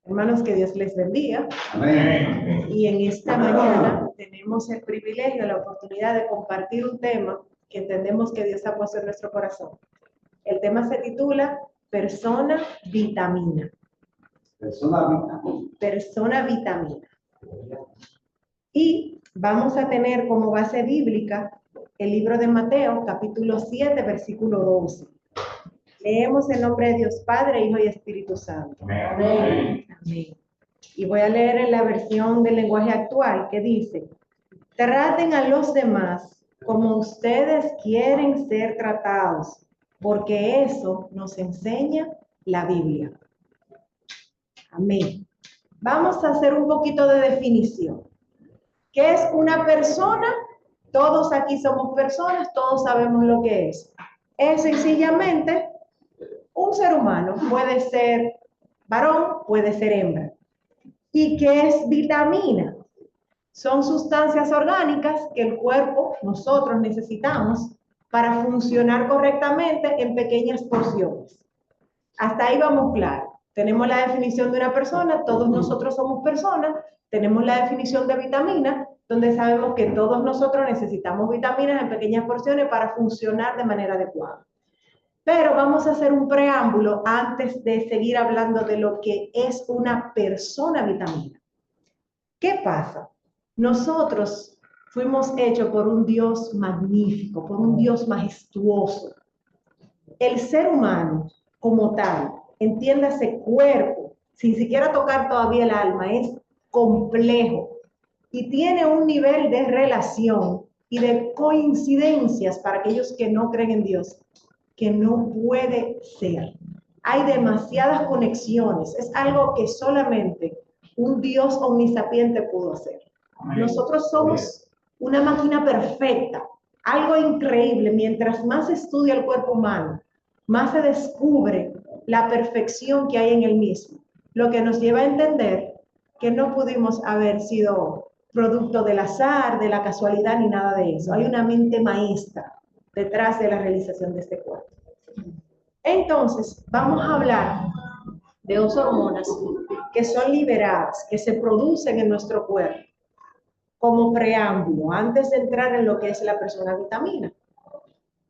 Hermanos, que Dios les bendiga. Amén. Y en esta mañana tenemos el privilegio, la oportunidad de compartir un tema que entendemos que Dios ha puesto en nuestro corazón. El tema se titula Persona Vitamina. Persona vitamina. Persona Vitamina. Y vamos a tener como base bíblica el libro de Mateo, capítulo 7, versículo 12. Leemos en nombre de Dios Padre, Hijo y Espíritu Santo. Amén. Amén. Y voy a leer en la versión del lenguaje actual que dice: traten a los demás como ustedes quieren ser tratados, porque eso nos enseña la Biblia. Amén. Vamos a hacer un poquito de definición. ¿Qué es una persona? Todos aquí somos personas, todos sabemos lo que es. Es sencillamente un ser humano, puede ser varón, puede ser hembra. ¿Y qué es vitamina? Son sustancias orgánicas que el cuerpo, nosotros necesitamos para funcionar correctamente en pequeñas porciones. Hasta ahí vamos claro. Tenemos la definición de una persona, todos nosotros somos personas, tenemos la definición de vitamina, donde sabemos que todos nosotros necesitamos vitaminas en pequeñas porciones para funcionar de manera adecuada. Pero vamos a hacer un preámbulo antes de seguir hablando de lo que es una persona vitamina. ¿Qué pasa? Nosotros fuimos hechos por un Dios magnífico, por un Dios majestuoso. El ser humano como tal, entiéndase cuerpo, sin siquiera tocar todavía el alma, es complejo y tiene un nivel de relación y de coincidencias para aquellos que no creen en Dios, que no puede ser. Hay demasiadas conexiones, es algo que solamente un Dios omnisapiente pudo hacer. Nosotros somos una máquina perfecta, algo increíble. Mientras más se estudia el cuerpo humano, más se descubre la perfección que hay en el mismo, lo que nos lleva a entender que no pudimos haber sido producto del azar, de la casualidad, ni nada de eso. Hay una mente maestra detrás de la realización de este cuerpo. Entonces, vamos a hablar de dos hormonas que son liberadas, que se producen en nuestro cuerpo, como preámbulo, antes de entrar en lo que es la persona vitamina.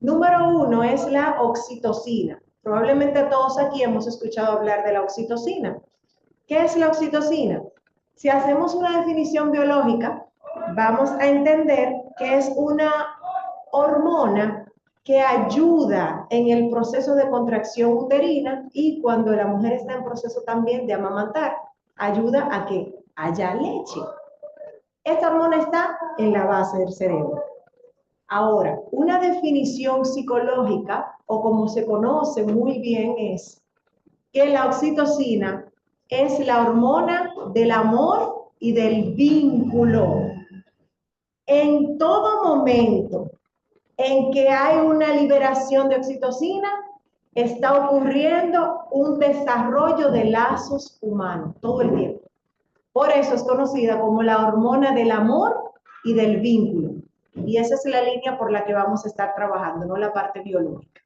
Número uno es la oxitocina. Probablemente todos aquí hemos escuchado hablar de la oxitocina. ¿Qué es la oxitocina? Si hacemos una definición biológica, vamos a entender que es una hormona que ayuda en el proceso de contracción uterina y cuando la mujer está en proceso también de amamantar, ayuda a que haya leche. Esta hormona está en la base del cerebro. Ahora, una definición psicológica, o como se conoce muy bien, es que la oxitocina es la hormona del amor y del vínculo. En todo momento en que hay una liberación de oxitocina, está ocurriendo un desarrollo de lazos humanos todo el tiempo. Por eso es conocida como la hormona del amor y del vínculo. Y esa es la línea por la que vamos a estar trabajando, no la parte biológica.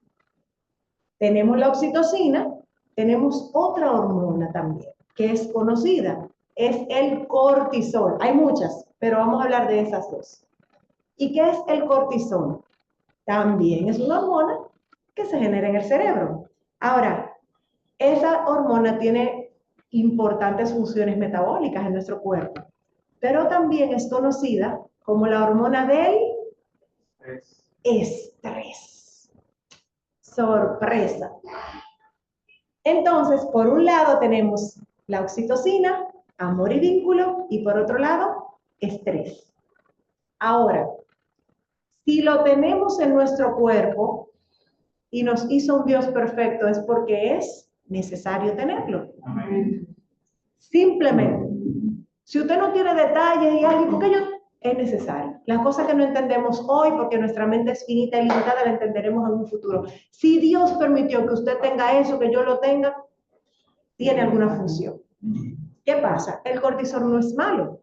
Tenemos la oxitocina, tenemos otra hormona también, que es conocida, es el cortisol. Hay muchas, pero vamos a hablar de esas dos. ¿Y qué es el cortisol? También es una hormona que se genera en el cerebro. Ahora, esa hormona tiene importantes funciones metabólicas en nuestro cuerpo, pero también es conocida como la hormona del estrés. Sorpresa. Entonces, por un lado tenemos la oxitocina, amor y vínculo, y por otro lado, estrés. Ahora, si lo tenemos en nuestro cuerpo y nos hizo un Dios perfecto, es porque es necesario tenerlo. Amén. Simplemente. Si usted no tiene detalles y algo, porque es necesario. Las cosas que no entendemos hoy, porque nuestra mente es finita y limitada, la entenderemos en un futuro. Si Dios permitió que usted tenga eso, que yo lo tenga, tiene alguna función. ¿Qué pasa? El cortisol no es malo.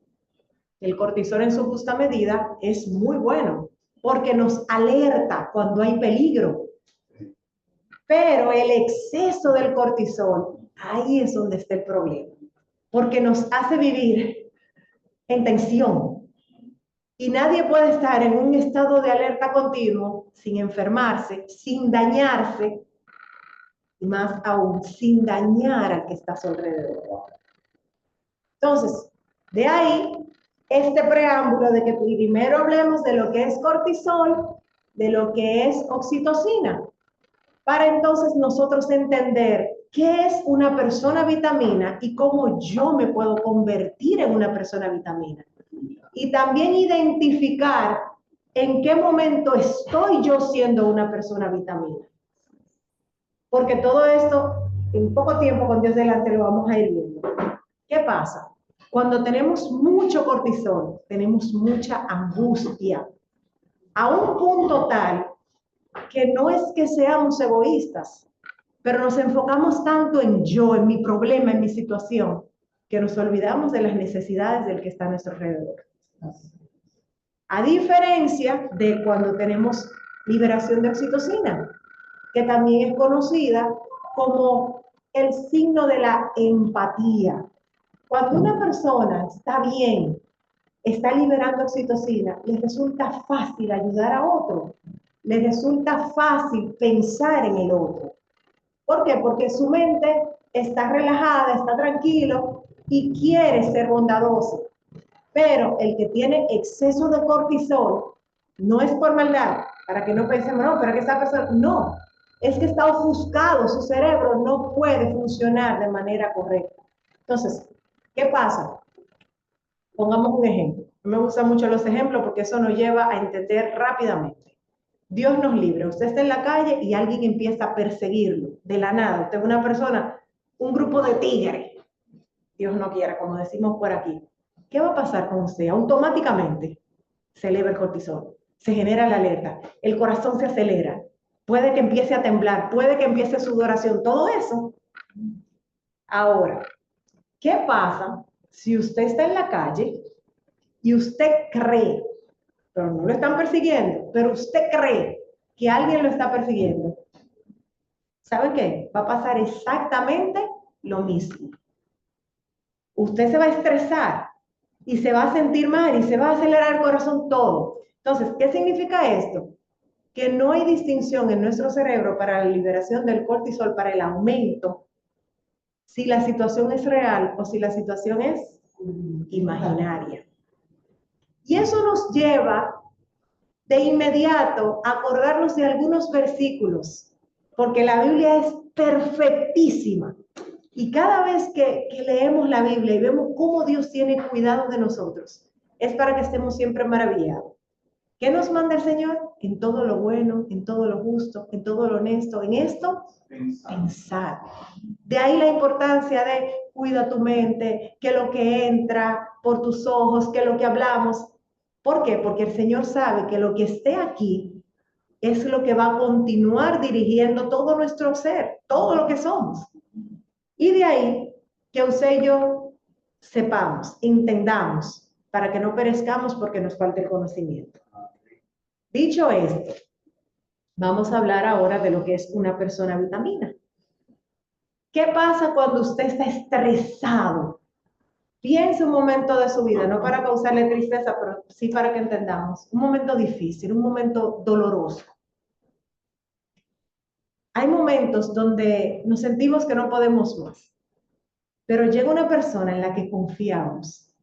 El cortisol en su justa medida es muy bueno, porque nos alerta cuando hay peligro. Pero el exceso del cortisol, ahí es donde está el problema. porque nos hace vivir en tensión. Y nadie puede estar en un estado de alerta continuo sin enfermarse, sin dañarse, y más aún, sin dañar al que está a su alrededor. Entonces, de ahí, este preámbulo de que primero hablemos de lo que es cortisol, de lo que es oxitocina, para entonces nosotros entender qué es una persona vitamina y cómo yo me puedo convertir en una persona vitamina. Y también identificar en qué momento estoy yo siendo una persona vitamina. Porque todo esto, en poco tiempo con Dios delante, lo vamos a ir viendo. ¿Qué pasa? Cuando tenemos mucho cortisol, tenemos mucha angustia, a un punto tal que no es que seamos egoístas, pero nos enfocamos tanto en yo, en mi problema, en mi situación, que nos olvidamos de las necesidades del que está a nuestro alrededor. A diferencia de cuando tenemos liberación de oxitocina, que también es conocida como el signo de la empatía. Cuando una persona está bien, está liberando oxitocina, le resulta fácil ayudar a otro, le resulta fácil pensar en el otro. ¿Por qué? Porque su mente está relajada, está tranquilo y quiere ser bondadoso. Pero el que tiene exceso de cortisol no es por maldad, para que no pensemos, no, pero que esa persona, no, es que está ofuscado, su cerebro no puede funcionar de manera correcta. Entonces, ¿qué pasa? Pongamos un ejemplo. Me gustan mucho los ejemplos porque eso nos lleva a entender rápidamente. Dios nos libre. Usted está en la calle y alguien empieza a perseguirlo de la nada. Usted es una persona, un grupo de tigres. Dios no quiera, como decimos por aquí. ¿Qué va a pasar con usted? Automáticamente se eleva el cortisol, se genera la alerta, el corazón se acelera, puede que empiece a temblar, puede que empiece sudoración, todo eso. Ahora, ¿qué pasa si usted está en la calle y usted cree, pero no lo están persiguiendo, pero usted cree que alguien lo está persiguiendo? ¿Saben qué? Va a pasar exactamente lo mismo. Usted se va a estresar y se va a sentir mal y se va a acelerar el corazón todo. Entonces, ¿qué significa esto? Que no hay distinción en nuestro cerebro para la liberación del cortisol, para el aumento, si la situación es real o si la situación es imaginaria. Y eso nos lleva de inmediato a acordarnos de algunos versículos, porque la Biblia es perfectísima. Y cada vez que leemos la Biblia y vemos cómo Dios tiene cuidado de nosotros, es para que estemos siempre maravillados. ¿Qué nos manda el Señor? En todo lo bueno, en todo lo justo, en todo lo honesto, en esto, pensar. De ahí la importancia de cuida tu mente, que lo que entra por tus ojos, que lo que hablamos. ¿Por qué? Porque el Señor sabe que lo que esté aquí es lo que va a continuar dirigiendo todo nuestro ser, todo lo que somos. Y de ahí que usted y yo sepamos, entendamos, para que no perezcamos porque nos falte el conocimiento. Dicho esto, vamos a hablar ahora de lo que es una persona vitamina. ¿Qué pasa cuando usted está estresado? Piense un momento de su vida, no para causarle tristeza, pero sí para que entendamos. Un momento difícil, un momento doloroso. Hay momentos donde nos sentimos que no podemos más, pero llega una persona en la que confiamos.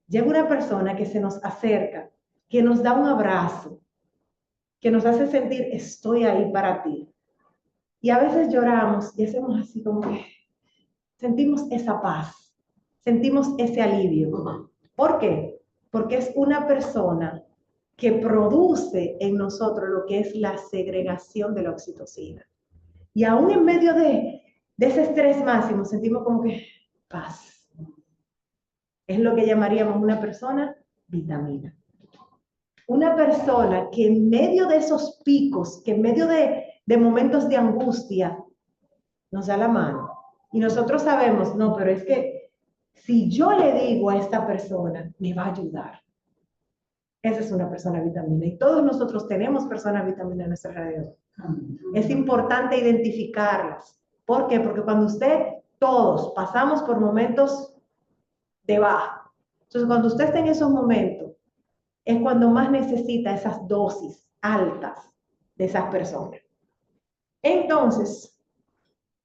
Llega una persona que se nos acerca, que nos da un abrazo, que nos hace sentir, estoy ahí para ti. Y a veces lloramos y hacemos así como que sentimos esa paz, sentimos ese alivio. ¿Por qué? Porque es una persona que produce en nosotros lo que es la segregación de la oxitocina. Y aún en medio de ese estrés máximo, sentimos como que paz. Es lo que llamaríamos una persona vitamina. Una persona que en medio de esos picos, que en medio de momentos de angustia, nos da la mano. Y nosotros sabemos, no, pero es que si yo le digo a esta persona, me va a ayudar. Esa es una persona vitamina. Y todos nosotros tenemos personas vitamina en nuestro alrededor. Es importante identificarlas. ¿Por qué? Porque cuando todos pasamos por momentos de baja. Entonces, cuando usted está en esos momentos, es cuando más necesita esas dosis altas de esas personas. Entonces,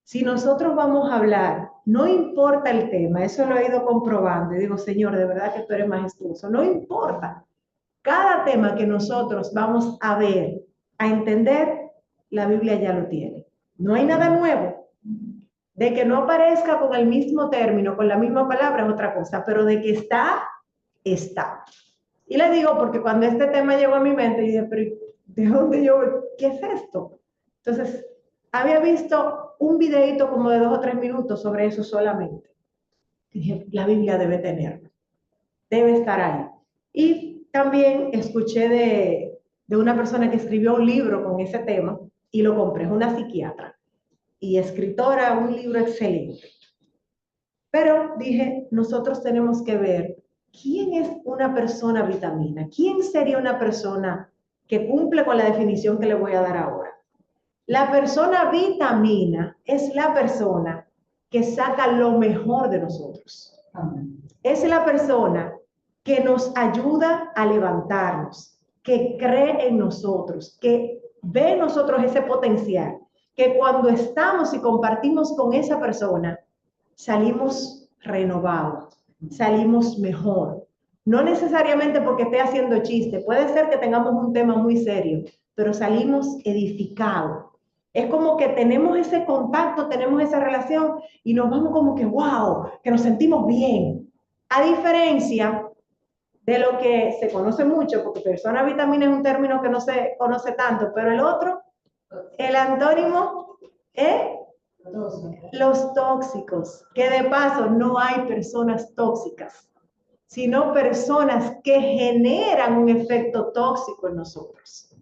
si nosotros vamos a hablar, no importa el tema, eso lo he ido comprobando y digo, Señor, de verdad que tú eres majestuoso, no importa. Cada tema que nosotros vamos a ver, a entender, la Biblia ya lo tiene. No hay nada nuevo. De que no aparezca con el mismo término, con la misma palabra, es otra cosa, pero de que está, está. Y le digo porque cuando este tema llegó a mi mente, yo dije, pero ¿de dónde yo? ¿Qué es esto? Entonces, había visto un videito como de 2 o 3 minutos sobre eso solamente. Y dije, la Biblia debe tenerlo, debe estar ahí. Y también escuché de una persona que escribió un libro con ese tema y lo compré, es una psiquiatra y escritora, un libro excelente. Pero dije, nosotros tenemos que ver quién es una persona vitamina, quién sería una persona que cumple con la definición que le voy a dar ahora. La persona vitamina es la persona que saca lo mejor de nosotros. Es la persona que nos ayuda a levantarnos, que cree en nosotros, que ve en nosotros ese potencial, que cuando estamos y compartimos con esa persona, salimos renovados, salimos mejor. No necesariamente porque esté haciendo chiste, puede ser que tengamos un tema muy serio, pero salimos edificados. Es como que tenemos ese contacto, tenemos esa relación y nos vamos como que, wow, que nos sentimos bien. A diferencia de lo que se conoce mucho, porque persona vitamina es un término que no se conoce tanto, pero el otro, el antónimo es los tóxicos, que de paso no hay personas tóxicas, sino personas que generan un efecto tóxico en nosotros,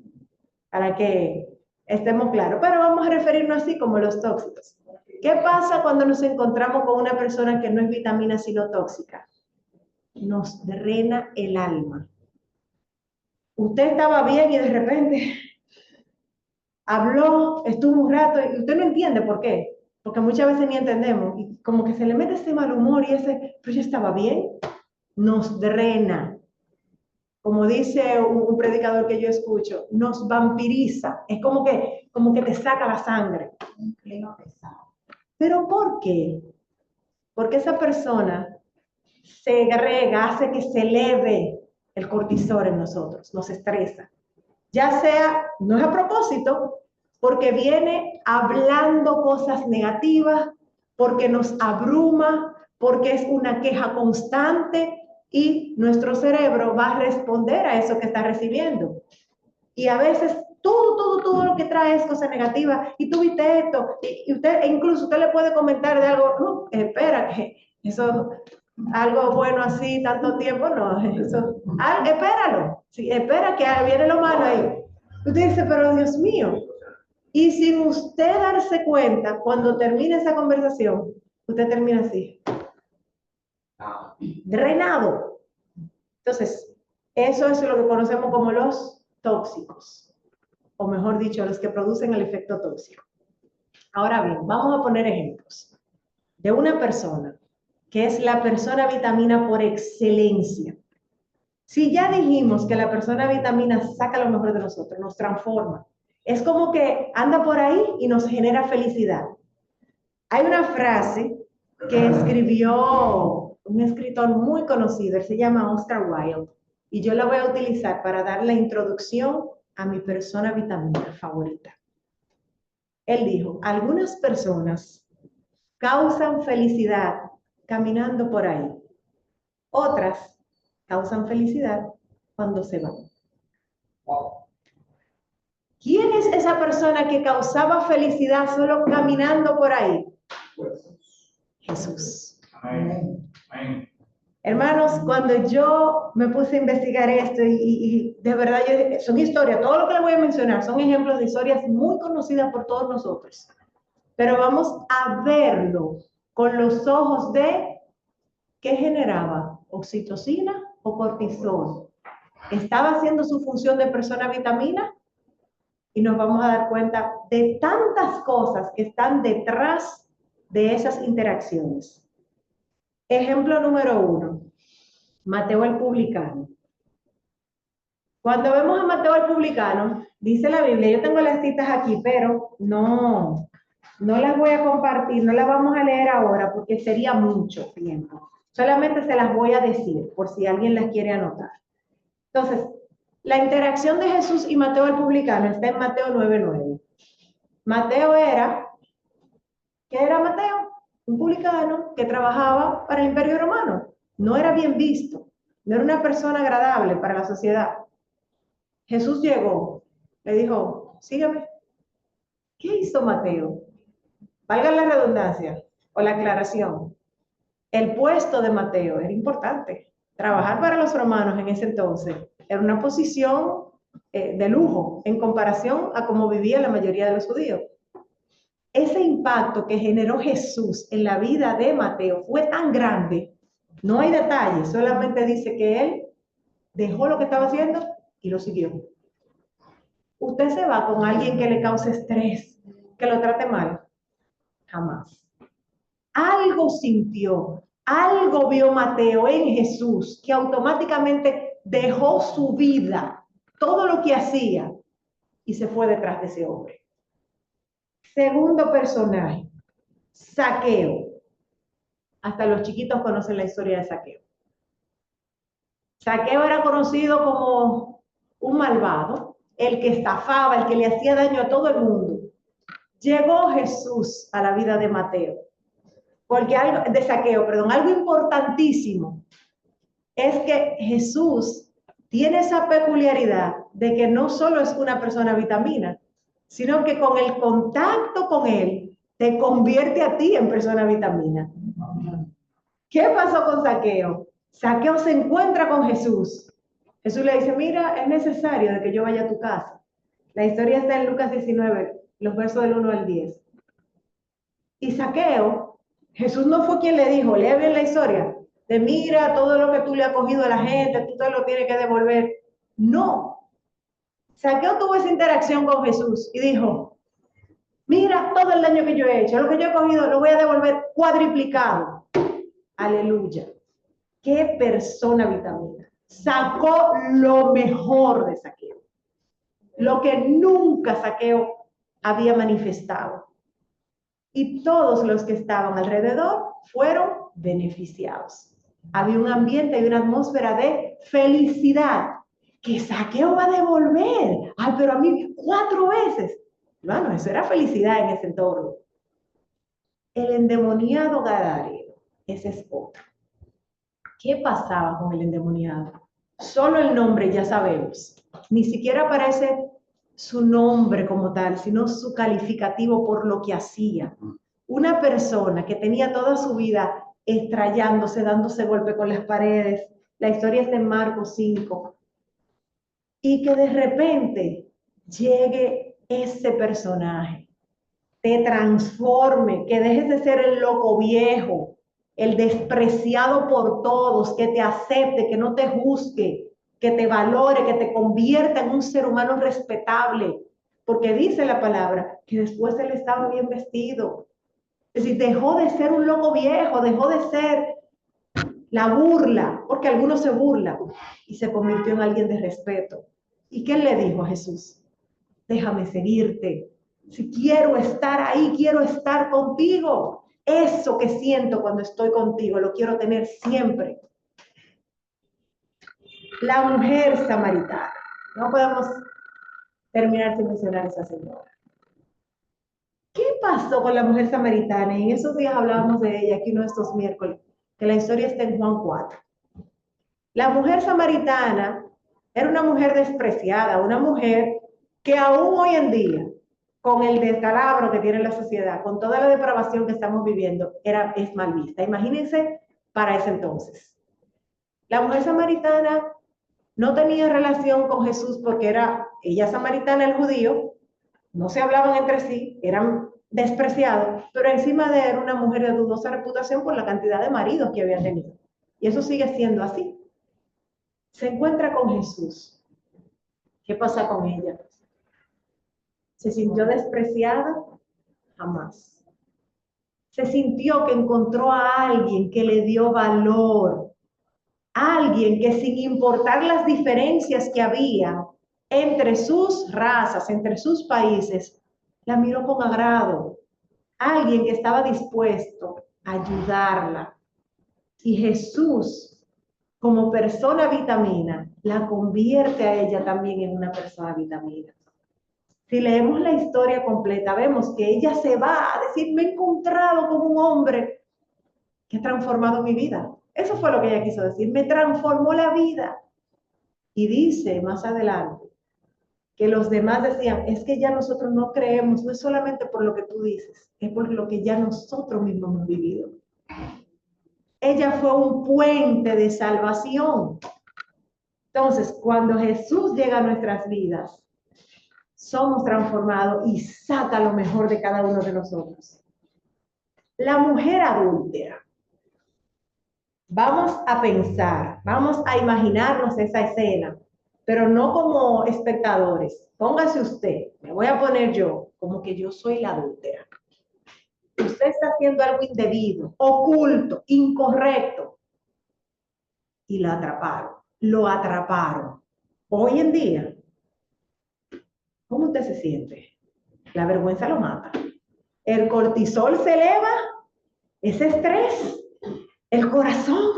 para que estemos claros. Pero vamos a referirnos así como los tóxicos. ¿Qué pasa cuando nos encontramos con una persona que no es vitamina sino tóxica? Nos drena el alma. Usted estaba bien y de repente habló, estuvo un rato y usted no entiende por qué, porque muchas veces ni entendemos y como que se le mete ese mal humor y ese, pero yo estaba bien, nos drena. Como dice un predicador que yo escucho, nos vampiriza, es como que te saca la sangre. ¿Pero por qué? Porque esa persona se agrega, hace que se eleve el cortisol en nosotros, nos estresa. Ya sea, no es a propósito, porque viene hablando cosas negativas, porque nos abruma, porque es una queja constante y nuestro cerebro va a responder a eso que está recibiendo. Y a veces todo lo que trae es cosa negativa. Y tú viste esto, y usted, e incluso usted le puede comentar de algo, no, espera, que eso, algo bueno así, tanto tiempo, no, eso, espéralo, sí, espera que viene lo malo ahí. Usted dice, pero Dios mío, y sin usted darse cuenta, cuando termine esa conversación, usted termina así, drenado. Entonces, eso es lo que conocemos como los tóxicos, o mejor dicho, los que producen el efecto tóxico. Ahora bien, vamos a poner ejemplos de una persona que es la persona vitamina por excelencia. Si ya dijimos que la persona vitamina saca lo mejor de nosotros, nos transforma, es como que anda por ahí y nos genera felicidad. Hay una frase que escribió un escritor muy conocido, él se llama Oscar Wilde, y yo la voy a utilizar para dar la introducción a mi persona vitamina favorita. Él dijo, algunas personas causan felicidad caminando por ahí, otras causan felicidad cuando se van. ¿Quién es esa persona que causaba felicidad solo caminando por ahí? Jesús. Amén. Amén. Hermanos, cuando yo me puse a investigar esto y de verdad son historias, todo lo que les voy a mencionar son ejemplos de historias muy conocidas por todos nosotros, pero vamos a verlo con los ojos de ¿qué generaba? ¿Oxitocina o cortisol? ¿Estaba haciendo su función de persona vitamina? Y nos vamos a dar cuenta de tantas cosas que están detrás de esas interacciones. Ejemplo número 1, Mateo el publicano. Cuando vemos a Mateo el publicano, dice la Biblia, yo tengo las citas aquí, pero no las voy a compartir, no las vamos a leer ahora porque sería mucho tiempo. Solamente se las voy a decir por si alguien las quiere anotar. Entonces, la interacción de Jesús y Mateo el publicano está en Mateo 9:9. Mateo ¿qué era Mateo? Un publicano que trabajaba para el Imperio Romano. No era bien visto, no era una persona agradable para la sociedad. Jesús llegó, le dijo, sígueme. ¿Qué hizo Mateo? Valga la redundancia o la aclaración. El puesto de Mateo era importante. Trabajar para los romanos en ese entonces era una posición de lujo en comparación a cómo vivía la mayoría de los judíos. Ese impacto que generó Jesús en la vida de Mateo fue tan grande, no hay detalles, solamente dice que él dejó lo que estaba haciendo y lo siguió. Usted se va con alguien que le cause estrés, que lo trate mal, jamás. Algo sintió, algo vio Mateo en Jesús que automáticamente dejó su vida, todo lo que hacía y se fue detrás de ese hombre. Segundo personaje, Zaqueo. Hasta los chiquitos conocen la historia de Zaqueo. Zaqueo era conocido como un malvado, el que estafaba, el que le hacía daño a todo el mundo. Llegó Jesús a la vida de Mateo, porque de Zaqueo, perdón, algo importantísimo es que Jesús tiene esa peculiaridad de que no solo es una persona vitamina, sino que con el contacto con él te convierte a ti en persona vitamina. ¿Qué pasó con Zaqueo? Zaqueo se encuentra con Jesús. Jesús le dice, mira, es necesario de que yo vaya a tu casa. La historia está en Lucas 19, los versos del 1 al 10. Y Zaqueo, Jesús no fue quien le dijo, lee bien la historia, de mira todo lo que tú le has cogido a la gente, tú te lo tienes que devolver. No. Zaqueo tuvo esa interacción con Jesús y dijo, mira todo el daño que yo he hecho, lo que yo he cogido lo voy a devolver cuadriplicado. Aleluya. Qué persona vitamina. Sacó lo mejor de Zaqueo. Lo que nunca Zaqueo había manifestado. Y todos los que estaban alrededor fueron beneficiados. Había un ambiente y una atmósfera de felicidad. Que Zaqueo va a devolver. Ay, pero a mí 4 veces. Bueno, eso era felicidad en ese entorno. El endemoniado Gadareno, ese es otro. ¿Qué pasaba con el endemoniado? Solo el nombre ya sabemos. Ni siquiera aparece su nombre como tal, sino su calificativo por lo que hacía. Una persona que tenía toda su vida estrellándose, dándose golpe con las paredes. La historia está en Marcos 5. Y que de repente llegue ese personaje, te transforme, que dejes de ser el loco viejo, el despreciado por todos, que te acepte, que no te juzgue, que te valore, que te convierta en un ser humano respetable, porque dice la palabra que después él estaba bien vestido. Es decir, dejó de ser un loco viejo, dejó de ser la burla, porque algunos se burlan, y se convirtió en alguien de respeto. ¿Y qué le dijo a Jesús? Déjame seguirte. Si quiero estar ahí, quiero estar contigo. Eso que siento cuando estoy contigo, lo quiero tener siempre. La mujer samaritana. No podemos terminar sin mencionar a esa señora. ¿Qué pasó con la mujer samaritana? Y en esos días hablábamos de ella aquí uno de estos miércoles, que la historia está en Juan 4. La mujer samaritana era una mujer despreciada, una mujer que aún hoy en día, con el descalabro que tiene la sociedad, con toda la depravación que estamos viviendo, es mal vista. Imagínense para ese entonces. La mujer samaritana no tenía relación con Jesús porque era ella samaritana, el judío, no se hablaban entre sí, eran despreciados, pero encima de era una mujer de dudosa reputación por la cantidad de maridos que había tenido. Y eso sigue siendo así. Se encuentra con Jesús. ¿Qué pasa con ella? ¿Se sintió despreciada? Jamás. se sintió que encontró a alguien que le dio valor, alguien que sin importar las diferencias que había entre sus razas, entre sus países, la miró con agrado, alguien que estaba dispuesto a ayudarla. Y Jesús, como persona vitamina, la convierte a ella también en una persona vitamina. Si leemos la historia completa, vemos que ella se va a decir, me he encontrado con un hombre que ha transformado mi vida. Eso fue lo que ella quiso decir, me transformó la vida. Y dice más adelante que los demás decían, es que ya nosotros no creemos, no es solamente por lo que tú dices, es por lo que ya nosotros mismos hemos vivido. Ella fue un puente de salvación. Entonces, cuando Jesús llega a nuestras vidas, somos transformados y saca lo mejor de cada uno de nosotros. La mujer adúltera. Vamos a pensar, vamos a imaginarnos esa escena, pero no como espectadores. Póngase usted, me voy a poner yo, como que yo soy la adúltera. Usted está haciendo algo indebido, oculto, incorrecto, y la atraparon, lo atraparon. Hoy en día, ¿cómo usted se siente? La vergüenza lo mata. El cortisol se eleva, ese estrés, el corazón,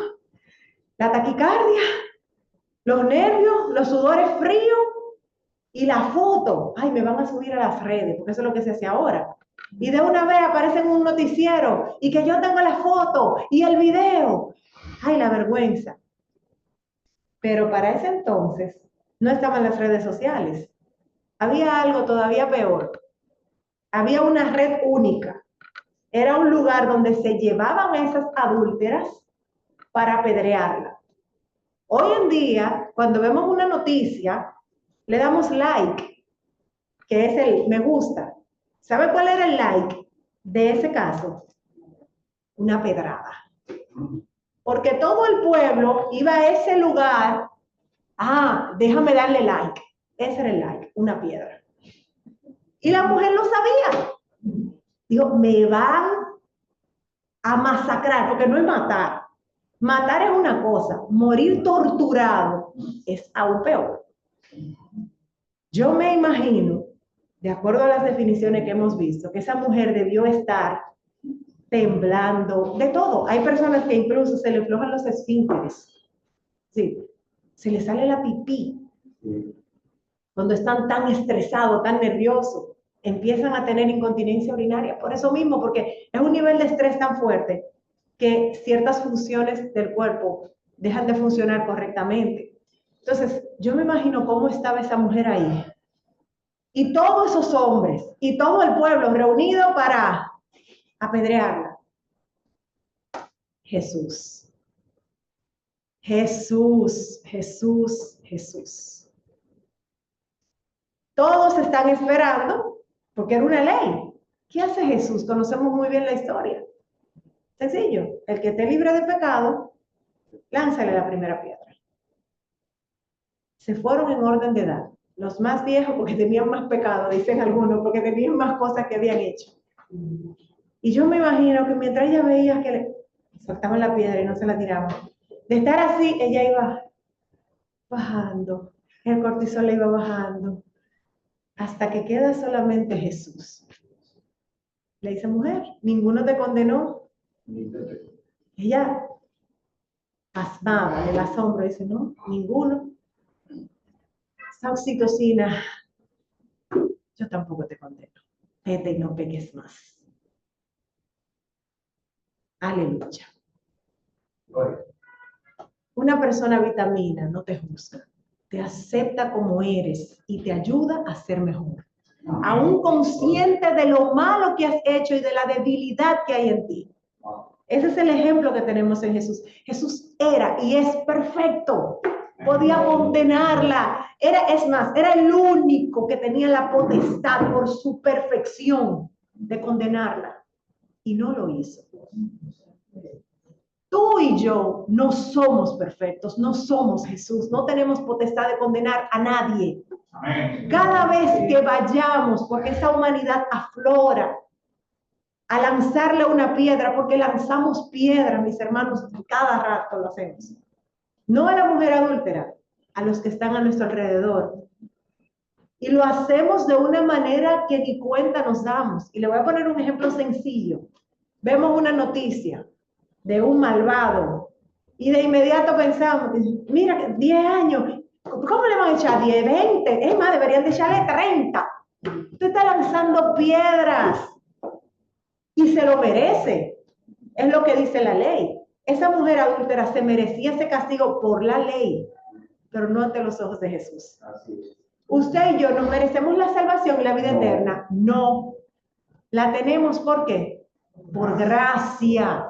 la taquicardia, los nervios, los sudores fríos y la foto. Ay, me van a subir a las redes, porque eso es lo que se hace ahora. Y de una vez aparece en un noticiero y que yo tengo la foto y el video. Ay, la vergüenza. Pero para ese entonces no estaban las redes sociales. Había algo todavía peor. Había una red única. Era un lugar donde se llevaban a esas adúlteras para apedrearla. Hoy en día, cuando vemos una noticia, le damos like, que es el me gusta. ¿Sabe cuál era el like de ese caso? Una pedrada. Porque todo el pueblo iba a ese lugar, déjame darle like. Ese era el like, una piedra. Y la mujer lo sabía. Dijo, me van a masacrar, porque no es matar. Matar es una cosa, morir torturado es aún peor. Yo me imagino, de acuerdo a las definiciones que hemos visto, que esa mujer debió estar temblando, de todo. Hay personas que incluso se le aflojan los esfínteres. Sí, se le sale la pipí. Cuando están tan estresados, tan nerviosos, empiezan a tener incontinencia urinaria. Por eso mismo, porque es un nivel de estrés tan fuerte que ciertas funciones del cuerpo dejan de funcionar correctamente. Entonces, yo me imagino cómo estaba esa mujer ahí. Y todos esos hombres y todo el pueblo reunido para apedrearla. Jesús. Jesús, Jesús, Jesús. Todos están esperando porque era una ley. ¿Qué hace Jesús? Conocemos muy bien la historia. Sencillo, el que esté libre de pecado, lánzale la primera piedra. Se fueron en orden de edad. Los más viejos porque tenían más pecado, dicen algunos, porque tenían más cosas que habían hecho. Y yo me imagino que mientras ella veía que le soltaban la piedra y no se la tiraban, de estar así, ella iba bajando, el cortisol le iba bajando, hasta que queda solamente Jesús. Le dice, mujer, ninguno te condenó. Ella, pasmada del asombro, dice, no, ninguno. Esa oxitocina, yo tampoco te condeno. Vete y no peques más. Aleluya. Una persona vitamina no te juzga, te acepta como eres y te ayuda a ser mejor. Aún consciente de lo malo que has hecho y de la debilidad que hay en ti. Ese es el ejemplo que tenemos en Jesús. Jesús era y es perfecto. Podía condenarla. Es más, era el único que tenía la potestad por su perfección de condenarla. Y no lo hizo. Tú y yo no somos perfectos, no somos Jesús, no tenemos potestad de condenar a nadie. Cada vez que vayamos, porque esa humanidad aflora, a lanzarle una piedra, porque lanzamos piedras, mis hermanos, cada rato lo hacemos. No a la mujer adúltera, a los que están a nuestro alrededor. Y lo hacemos de una manera que ni cuenta nos damos. Y le voy a poner un ejemplo sencillo. Vemos una noticia de un malvado y de inmediato pensamos, mira, 10 años, ¿cómo le van a echar 10, 20? Es más, deberían de echarle 30. Usted está lanzando piedras y se lo merece. Es lo que dice la ley. Esa mujer adúltera se merecía ese castigo por la ley, pero no ante los ojos de Jesús. Así es. ¿Usted y yo nos merecemos la salvación y la vida eterna? No. ¿La tenemos por qué? Por gracia.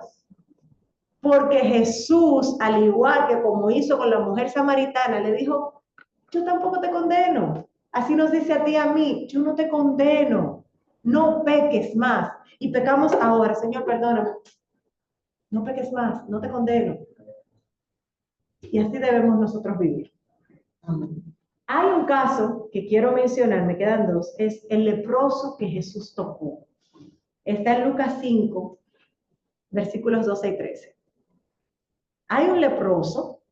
Porque Jesús, al igual que como hizo con la mujer samaritana, le dijo, yo tampoco te condeno. Así nos dice a ti y a mí, yo no te condeno. No peques más. Y pecamos ahora, Señor, perdóname. No peques más, no te condeno. Y así debemos nosotros vivir. Hay un caso que quiero mencionar, me quedan dos, es el leproso que Jesús tocó. Está en Lucas 5, versículos 12 y 13. Hay un leproso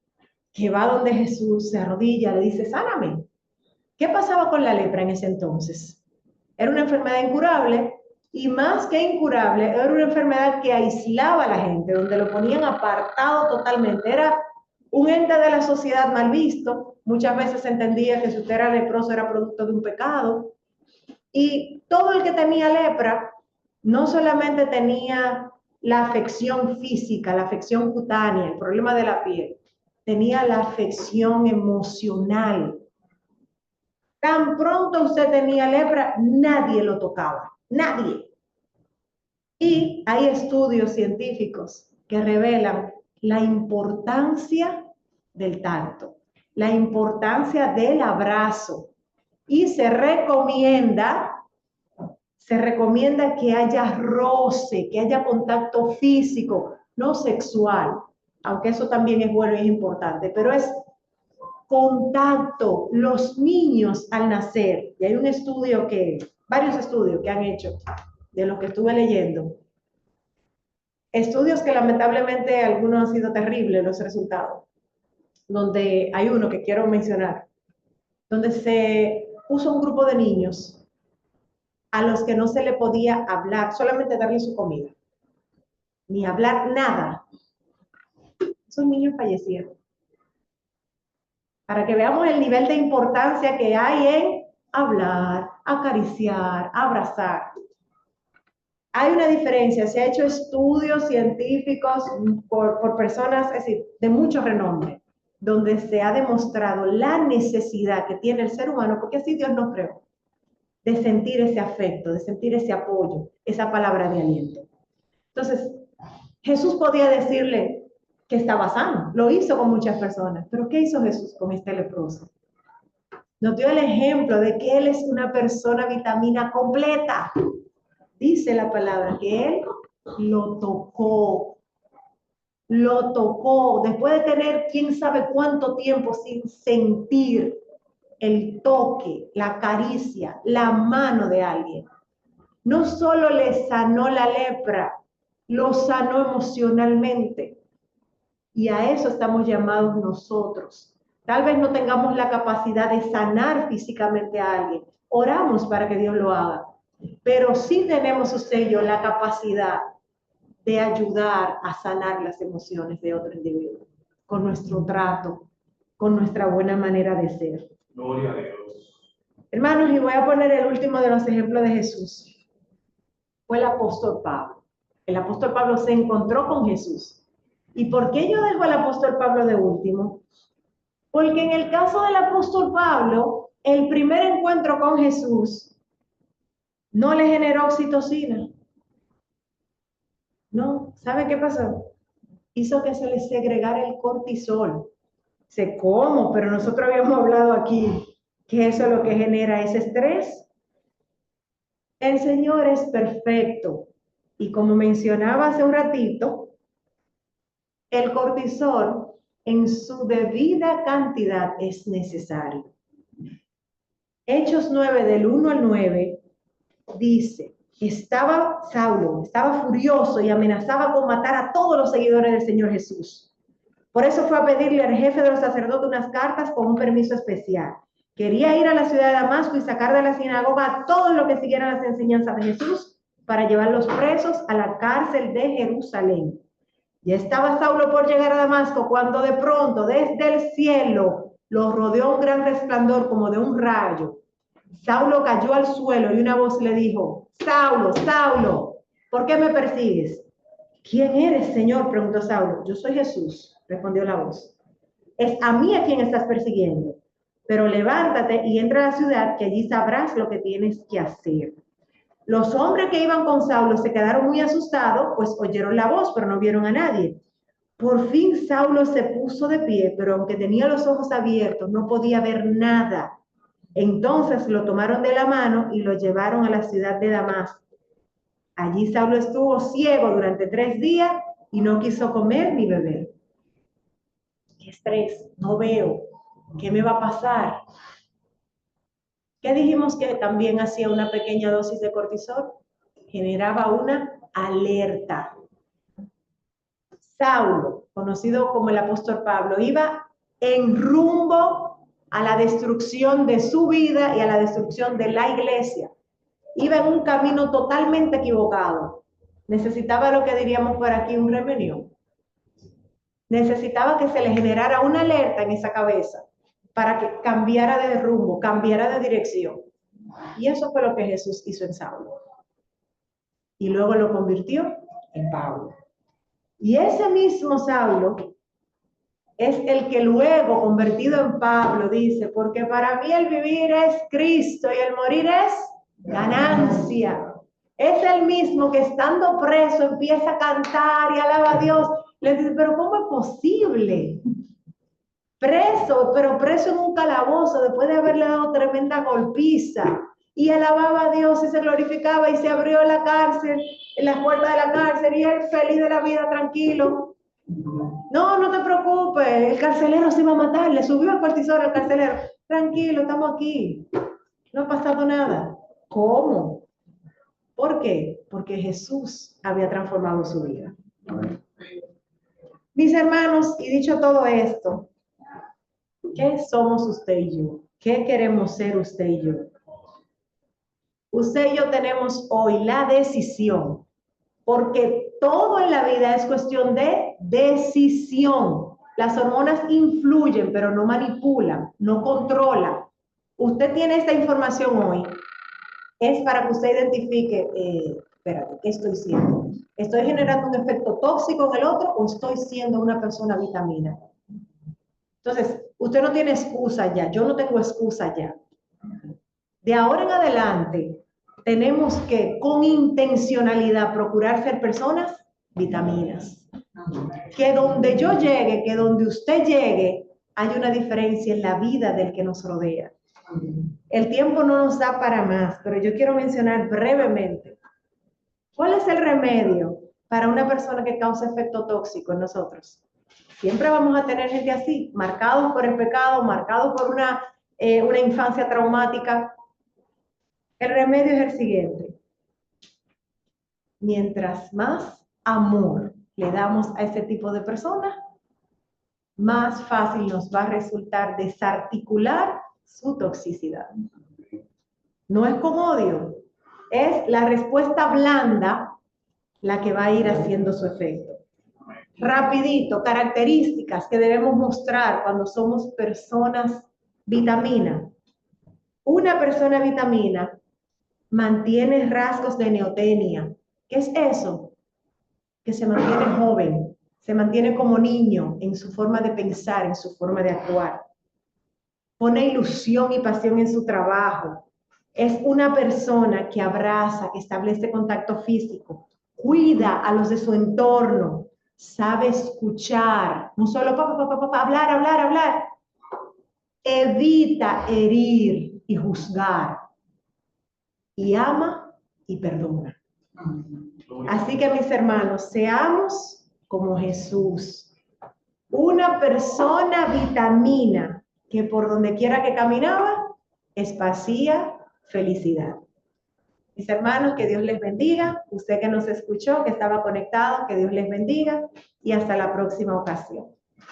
que va donde Jesús, se arrodilla, le dice, sáname. ¿Qué pasaba con la lepra en ese entonces? Era una enfermedad incurable y más que incurable, era una enfermedad que aislaba a la gente, donde lo ponían apartado totalmente. Era un ente de la sociedad mal visto. Muchas veces se entendía que si usted era leproso era producto de un pecado. Y todo el que tenía lepra no solamente tenía la afección física, la afección cutánea, el problema de la piel, tenía la afección emocional. Tan pronto usted tenía lepra, nadie lo tocaba, nadie. Y hay estudios científicos que revelan la importancia del tacto, la importancia del abrazo. Y se recomienda que haya roce, que haya contacto físico, no sexual, aunque eso también es bueno y es importante, pero es contacto. Los niños al nacer, y hay varios estudios que han hecho, de lo que estuve leyendo, estudios que lamentablemente algunos han sido terribles los resultados, donde hay uno que quiero mencionar, donde se puso un grupo de niños a los que no se le podía hablar, solamente darle su comida, ni hablar nada. Esos niños fallecieron. Para que veamos el nivel de importancia que hay en hablar, acariciar, abrazar. Hay una diferencia, se ha hecho estudios científicos por personas, es decir, de mucho renombre, donde se ha demostrado la necesidad que tiene el ser humano, porque así Dios nos creó, de sentir ese afecto, de sentir ese apoyo, esa palabra de aliento. Entonces, Jesús podía decirle que estaba sano, lo hizo con muchas personas, pero ¿qué hizo Jesús con este leproso? Nos dio el ejemplo de que Él es una persona vitamina completa. Dice la palabra que Él lo tocó, después de tener quién sabe cuánto tiempo sin sentir el toque, la caricia, la mano de alguien. No solo le sanó la lepra, lo sanó emocionalmente. Y a eso estamos llamados nosotros. Tal vez no tengamos la capacidad de sanar físicamente a alguien. Oramos para que Dios lo haga. Pero sí tenemos, usted y yo, la capacidad de ayudar a sanar las emociones de otro individuo. Con nuestro trato, con nuestra buena manera de ser. Gloria a Dios. Hermanos, y voy a poner el último de los ejemplos de Jesús. Fue el apóstol Pablo. El apóstol Pablo se encontró con Jesús. ¿Y por qué yo dejo al apóstol Pablo de último? Porque en el caso del apóstol Pablo, el primer encuentro con Jesús no le generó oxitocina. No, ¿sabe qué pasó? Hizo que se le segregara el cortisol. Sé cómo, pero nosotros habíamos hablado aquí que eso es lo que genera ese estrés. El Señor es perfecto. Y como mencionaba hace un ratito, el cortisol en su debida cantidad es necesario. Hechos 9, del 1 al 9, dice, Saulo estaba furioso y amenazaba con matar a todos los seguidores del Señor Jesús. Por eso fue a pedirle al jefe de los sacerdotes unas cartas con un permiso especial. Quería ir a la ciudad de Damasco y sacar de la sinagoga a todos los que siguieran las enseñanzas de Jesús para llevarlos presos a la cárcel de Jerusalén. Ya estaba Saulo por llegar a Damasco cuando de pronto desde el cielo lo rodeó un gran resplandor como de un rayo. Saulo cayó al suelo y una voz le dijo: Saulo, Saulo, ¿por qué me persigues? ¿Quién eres, Señor?, preguntó Saulo. Yo soy Jesús, respondió la voz. Es a mí a quien estás persiguiendo, pero levántate y entra a la ciudad, que allí sabrás lo que tienes que hacer. Los hombres que iban con Saulo se quedaron muy asustados, pues oyeron la voz, pero no vieron a nadie. Por fin Saulo se puso de pie, pero aunque tenía los ojos abiertos, no podía ver nada. Entonces lo tomaron de la mano y lo llevaron a la ciudad de Damasco. Allí Saulo estuvo ciego durante 3 días y no quiso comer ni beber. ¡Qué estrés! No veo. ¿Qué me va a pasar? ¿Qué dijimos que también hacía una pequeña dosis de cortisol? Generaba una alerta. Saulo, conocido como el apóstol Pablo, iba en rumbo a la destrucción de su vida y a la destrucción de la iglesia. Iba en un camino totalmente equivocado. Necesitaba lo que diríamos por aquí un remedio. Necesitaba que se le generara una alerta en esa cabeza para que cambiara de rumbo, cambiara de dirección. Y eso fue lo que Jesús hizo en Saulo. Y luego lo convirtió en Pablo. Y ese mismo Saulo es el que luego, convertido en Pablo, dice: porque para mí el vivir es Cristo y el morir es ganancia. Es el mismo que estando preso empieza a cantar y alaba a Dios. Le dice: pero ¿cómo es posible? Preso, pero preso en un calabozo después de haberle dado tremenda golpiza. Y alababa a Dios y se glorificaba y se abrió la cárcel, en las puertas de la cárcel, y él feliz de la vida, tranquilo. No, no te preocupes, el carcelero se iba a matar, le subió el cortisol al carcelero. Tranquilo, estamos aquí, no ha pasado nada. ¿Cómo? ¿Por qué? Porque Jesús había transformado su vida. Mis hermanos, y dicho todo esto, ¿qué somos usted y yo? ¿Qué queremos ser usted y yo? Usted y yo tenemos hoy la decisión, porque todo en la vida es cuestión de decisión. Las hormonas influyen, pero no manipulan, no controlan. Usted tiene esta información hoy, es para que usted identifique, espérate, ¿qué estoy siendo? ¿Estoy generando un efecto tóxico en el otro o estoy siendo una persona vitamina? Entonces, usted no tiene excusa ya, yo no tengo excusa ya. De ahora en adelante, tenemos que, con intencionalidad, procurar ser personas vitaminas. Que donde yo llegue, que donde usted llegue, hay una diferencia en la vida del que nos rodea. El tiempo no nos da para más, pero yo quiero mencionar brevemente. ¿Cuál es el remedio para una persona que causa efecto tóxico en nosotros? Siempre vamos a tener gente así, marcados por el pecado, marcados por una infancia traumática. El remedio es el siguiente. Mientras más amor le damos a ese tipo de personas, más fácil nos va a resultar desarticular su toxicidad. No es con odio, es la respuesta blanda la que va a ir haciendo su efecto. Rapidito, características que debemos mostrar cuando somos personas vitamina. Una persona vitamina mantiene rasgos de neotenia. ¿Qué es eso? Que se mantiene joven, se mantiene como niño en su forma de pensar, en su forma de actuar. Pone ilusión y pasión en su trabajo. Es una persona que abraza, que establece contacto físico, cuida a los de su entorno, sabe escuchar, no solo hablar. Evita herir y juzgar. Y ama y perdona. Así que, mis hermanos, seamos como Jesús. Una persona vitamina que por donde quiera que caminaba, esparcía felicidad. Mis hermanos, que Dios les bendiga. Usted que nos escuchó, que estaba conectado, que Dios les bendiga. Y hasta la próxima ocasión.